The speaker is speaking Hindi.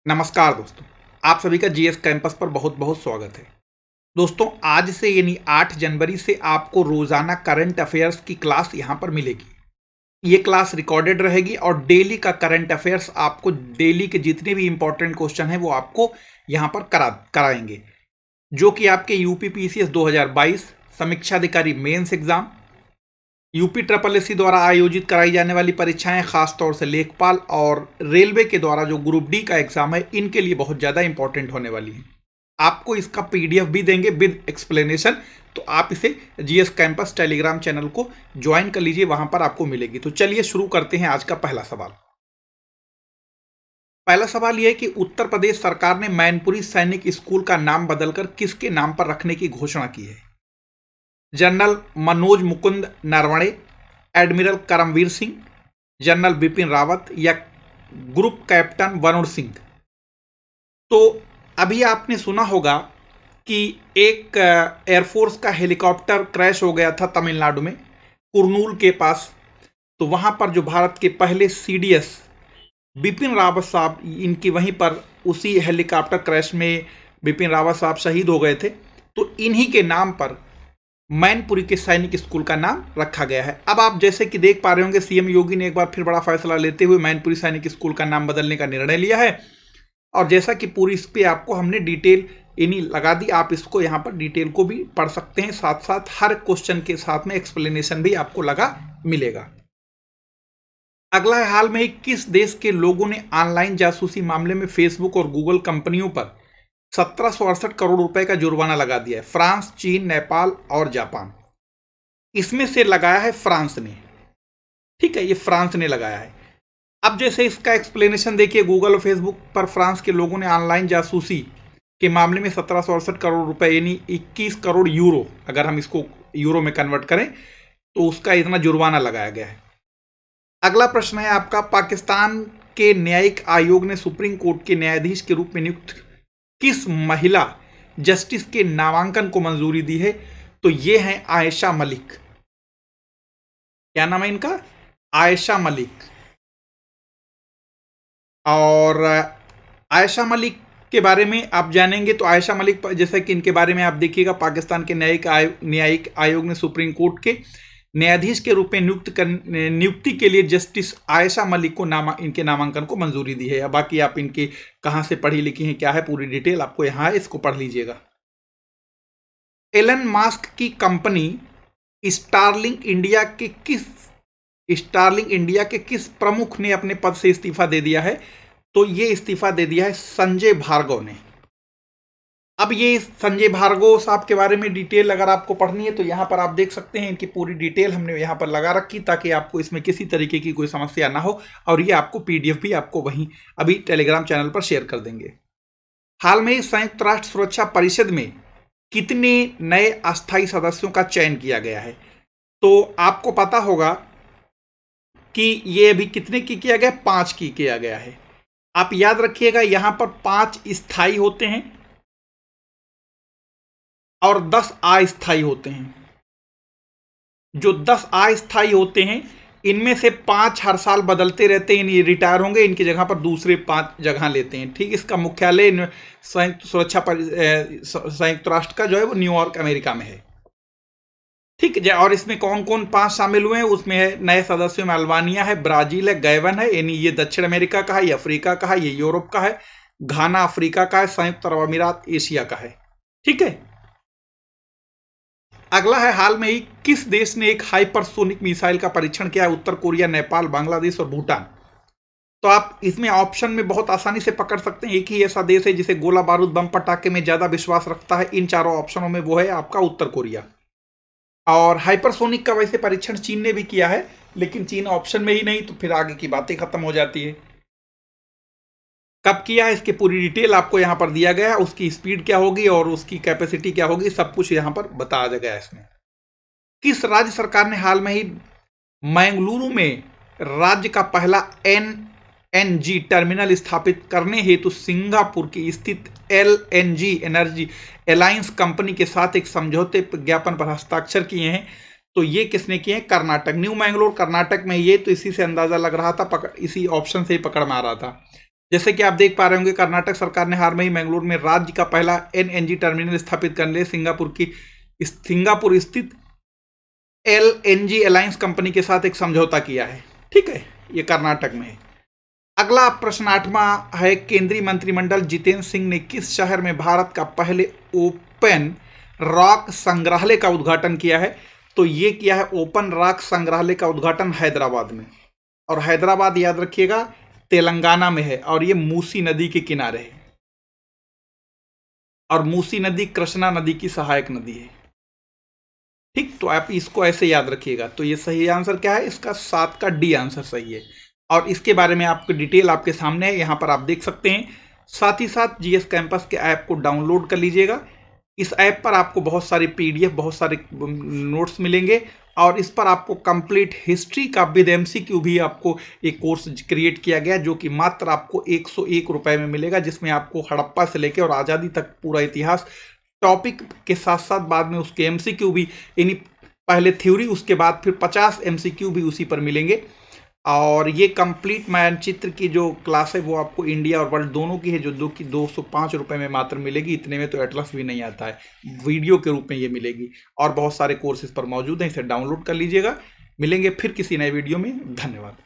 नमस्कार दोस्तों, आप सभी का जीएस कैंपस पर बहुत बहुत स्वागत है। दोस्तों, आज से यानी 8 जनवरी से आपको रोजाना करंट अफेयर्स की क्लास यहाँ पर मिलेगी। ये क्लास रिकॉर्डेड रहेगी और डेली का करंट अफेयर्स आपको डेली के जितने भी इंपॉर्टेंट क्वेश्चन हैं वो आपको यहाँ पर कराएंगे, जो कि आपके यूपी पीसीएस 2022 समीक्षा अधिकारी mains exam, UP triple SC द्वारा आयोजित कराई जाने वाली परीक्षाएं, खासतौर से लेखपाल और रेलवे के द्वारा जो ग्रुप डी का एग्जाम है, इनके लिए बहुत ज़्यादा इंपॉर्टेंट होने वाली है। आपको इसका पीडीएफ भी देंगे विद एक्सप्लेनेशन, तो आप इसे जीएस कैंपस टेलीग्राम चैनल को ज्वाइन कर लीजिए, वहां पर आपको मिलेगी। तो चलिए शुरू करते हैं आज का पहला सवाल। पहला सवाल यह है कि उत्तर प्रदेश सरकार ने मैनपुरी सैनिक स्कूल का नाम बदलकर किसके नाम पर रखने की घोषणा की है? General Manoj Mukund Naravane, admiral Karambir Singh, general Bipin Rawat या ग्रुप कैप्टन वरुण सिंह। तो अभी आपने सुना होगा कि एक एयरफोर्स का हेलीकॉप्टर क्रैश हो गया था तमिलनाडु में, कुरनूल के पास। तो वहां पर जो भारत के पहले सीडीएस बिपिन रावत साहब, इनकी वहीं पर उसी हेलीकॉप्टर क्रैश में बिपिन रावत साहब शहीद हो गए थे। तो इन्हीं के नाम पर मैनपुरी के सैनिक स्कूल का नाम रखा गया है। अब आप जैसे कि देख पा रहे होंगे, सीएम योगी ने एक बार फिर बड़ा फैसला लेते हुए मैनपुरी सैनिक स्कूल का नाम बदलने का निर्णय लिया है। और जैसा कि पूरी इस पे आपको हमने डिटेल इन्हीं लगा दी, आप इसको यहाँ पर डिटेल को भी पढ़ सकते हैं, साथ साथ हर क्वेश्चन के साथ में एक्सप्लेनेशन भी आपको लगा मिलेगा। अगला है, हाल में ही किस देश के लोगों ने ऑनलाइन जासूसी मामले में फेसबुक और गूगल कंपनियों पर 1768 करोड़ रुपए का जुर्माना लगा दिया है? फ्रांस, चीन, नेपाल और जापान। इसमें से लगाया है फ्रांस ने। ठीक है, ये फ्रांस ने लगाया है। अब जैसे इसका एक्सप्लेनेशन देखिए, गूगल और फेसबुक पर फ्रांस के लोगों ने ऑनलाइन जासूसी के मामले में 1768 करोड़ रुपए यानी 21 करोड़ यूरो, अगर हम इसको यूरो में कन्वर्ट करें तो उसका इतना जुर्माना लगाया गया है। अगला प्रश्न है आपका, पाकिस्तान के न्यायिक आयोग ने सुप्रीम कोर्ट के न्यायाधीश के रूप में नियुक्त किस महिला जस्टिस के नामांकन को मंजूरी दी है? तो ये है आयशा मलिक। क्या नाम है इनका? आयशा मलिक। और आयशा मलिक के बारे में आप जानेंगे तो आयशा मलिक, जैसा कि इनके बारे में आप देखिएगा, पाकिस्तान के न्यायिक आयोग ने सुप्रीम कोर्ट के न्यायाधीश के रूप में नियुक्ति के लिए जस्टिस आयशा मलिक को इनके नामांकन को मंजूरी दी है। बाकी आप इनके कहां से पढ़ी लिखी हैं, क्या है, पूरी डिटेल आपको यहां है, इसको पढ़ लीजिएगा। एलन मास्क की कंपनी स्टारलिंक इंडिया के किस प्रमुख ने अपने पद से इस्तीफा दे दिया है? तो ये इस्तीफा दे दिया है संजय भार्गव ने। अब ये संजय भार्गव साहब के बारे में डिटेल अगर आपको पढ़नी है तो यहां पर आप देख सकते हैं, इनकी पूरी डिटेल हमने यहां पर लगा रखी ताकि आपको इसमें किसी तरीके की कोई समस्या ना हो। और ये आपको पीडीएफ भी आपको वहीं अभी टेलीग्राम चैनल पर शेयर कर देंगे। हाल में ही संयुक्त राष्ट्र सुरक्षा परिषद में कितने नए अस्थायी सदस्यों का चयन किया गया है? तो आपको पता होगा कि ये अभी कितने की किया गया? 5 की किया गया है। आप याद रखिएगा, यहां पर 5 स्थायी होते हैं और 10 अस्थायी होते हैं। जो 10 अस्थायी होते हैं, इनमें से 5 हर साल बदलते रहते हैं, ये रिटायर होंगे, इनकी जगह पर दूसरे 5 जगह लेते हैं। ठीक, इसका मुख्यालय संयुक्त राष्ट्र का जो है वो न्यूयॉर्क अमेरिका में है। ठीक है, और इसमें कौन कौन 5 शामिल हुए हैं? उसमें है नए सदस्यों में अल्बानिया है, ब्राजील है, गैबन है, यानी ये दक्षिण अमेरिका का है, ये अफ्रीका का है, ये यूरोप का है, घाना अफ्रीका का है, संयुक्त अरब अमीरात एशिया का है। ठीक है, अगला है, हाल में ही किस देश ने एक हाइपरसोनिक मिसाइल का परीक्षण किया है? उत्तर कोरिया, नेपाल, बांग्लादेश और भूटान। तो आप इसमें ऑप्शन में बहुत आसानी से पकड़ सकते हैं, एक ही ऐसा देश है जिसे गोला बारूद बम पटाखे में ज्यादा विश्वास रखता है इन चारों ऑप्शनों में, वो है आपका उत्तर कोरिया। और हाइपरसोनिक का वैसे परीक्षण चीन ने भी किया है, लेकिन चीन ऑप्शन में ही नहीं, तो फिर आगे की बातें खत्म हो जाती है। कब किया है, इसकी पूरी डिटेल आपको यहां पर दिया गया है, उसकी स्पीड क्या होगी और उसकी कैपेसिटी क्या होगी, सब कुछ यहां पर बताया गया है इसमें। किस राज्य सरकार ने हाल में ही मंगलुरु में राज्य का पहला एलएनजी टर्मिनल स्थापित करने हेतु सिंगापुर की स्थित एलएनजी एनर्जी अलायंस कंपनी के साथ एक समझौते ज्ञापन पर हस्ताक्षर किए हैं? तो ये किसने किए हैं? कर्नाटक, न्यू मैंगलोर कर्नाटक में। ये तो इसी से अंदाजा लग रहा था, इसी ऑप्शन से ही पकड़ में आ रहा था। जैसे कि आप देख पा रहे होंगे, कर्नाटक सरकार ने हाल में ही मैंगलोर में राज्य का पहला एनएनजी टर्मिनल स्थापित करने के लिए सिंगापुर स्थित एलएनजी अलायंस कंपनी के साथ एक समझौता किया है। ठीक है, ये कर्नाटक में है। अगला प्रश्न 8वां है, केंद्रीय मंत्रिमंडल जितेंद्र सिंह ने किस शहर में भारत का पहले ओपन रॉक संग्रहालय का उद्घाटन किया है? तो ये किया है ओपन रॉक संग्रहालय का उद्घाटन हैदराबाद में। और हैदराबाद याद रखिएगा तेलंगाना में है और ये मूसी नदी के किनारे है। और मूसी नदी कृष्णा नदी की सहायक नदी है। ठीक, तो आप इसको ऐसे याद रखिएगा। तो ये सही आंसर क्या है? इसका 7 का डी आंसर सही है। और इसके बारे में आपको डिटेल आपके सामने है, यहाँ पर आप देख सकते हैं। साथ ही साथ जीएस कैंपस के ऐप को डाउनलोड कर लीजिएगा। इस ऐप पर आपको बहुत सारे पीडीएफ, बहुत सारे नोट्स मिलेंगे और इस पर आपको कंप्लीट हिस्ट्री का विद एमसीक्यू भी आपको एक कोर्स क्रिएट किया गया, जो कि मात्र आपको 101 रुपए में मिलेगा, जिसमें आपको हड़प्पा से लेकर और आज़ादी तक पूरा इतिहास टॉपिक के साथ साथ बाद में उसके एमसीक्यू भी, यानी पहले थ्योरी उसके बाद फिर 50 एमसीक्यू भी उसी पर मिलेंगे। और ये कंप्लीट मानचित्र की जो क्लास है वो आपको इंडिया और वर्ल्ड दोनों की है, जो कि 205 रुपये में मात्र मिलेगी। इतने में तो एटलस भी नहीं आता है, वीडियो के रूप में ये मिलेगी। और बहुत सारे कोर्सेज पर मौजूद हैं, इसे डाउनलोड कर लीजिएगा। मिलेंगे फिर किसी नए वीडियो में। धन्यवाद।